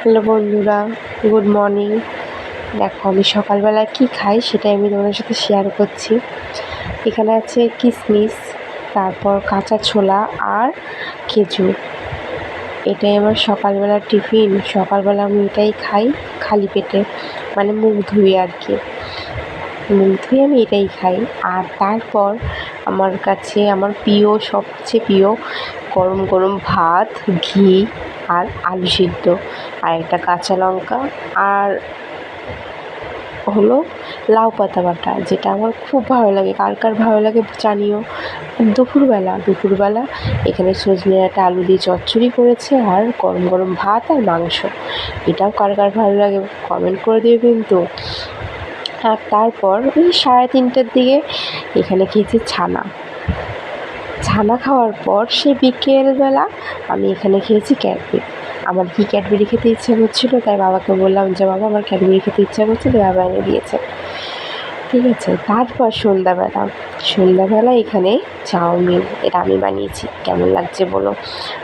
Hello বন্ধুরা, good morning. দেখো আমি সকালবেলায় কী খাই সেটাই আমি তোমাদের সাথে শেয়ার করছি। এখানে আছে কিশমিশ, তারপর কাঁচা ছোলা আর খেজুর। এটাই আমার সকালবেলার টিফিন। সকালবেলা আমি এটাই খাই খালি পেটে, মানে মুখ ধুয়ে আর কি। মুখ ধুয়ে আমি এটাই খাই। আর তারপর আমার কাছে আমার প্রিয়, সবচেয়ে প্রিয় গরম গরম ভাত, ঘি আর আলু সিদ্ধ আর একটা কাঁচা লঙ্কা আর হলো লাউ পাতা বাটা, যেটা আমার খুব ভালো লাগে। কার কার ভালো লাগে জানিও। দুপুরবেলা এখানে সজনে ডাঁটা আলু দিয়ে চচ্চড়ি করেছে আর গরম গরম ভাত আর মাংস। এটাও কার কার ভালো লাগে কমেন্ট করে দিও কিন্তু। আর তারপর ওই 3:30টার দিকে এখানে খেয়েছি ছানা খাওয়ার পর সেই বিকেলবেলা আমি এখানে খেয়েছি ক্যাডবেরি। আমার কি ক্যাডবেরি খেতে ইচ্ছে করছিলো, তাই বাবাকে বললাম যে বাবা আমার ক্যাডবেরি খেতে ইচ্ছা করছে, তো বাবা এনে দিয়েছে। ঠিক আছে, তারপর সন্ধ্যাবেলা এখানে চাউমিন, এটা আমি বানিয়েছি। কেমন লাগছে বলো?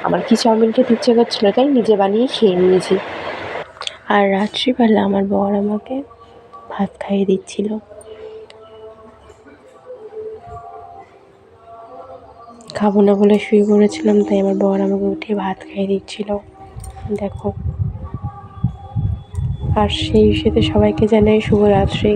আমার কি চাউমিন খেতে ইচ্ছে করছিলো, তাই নিজে বানিয়ে খেয়ে নিয়েছি। আর রাত্রিবেলা আমার বর আমাকে ভাত খাইয়ে দিচ্ছিল। খাবো না বলে শুয়ে পড়েছিলাম, তাই আমার বর আমাকে উঠে ভাত খাইয়ে দিচ্ছিল। দেখো। আর সেই সাথে সবাইকে জানাই শুভরাত্রি।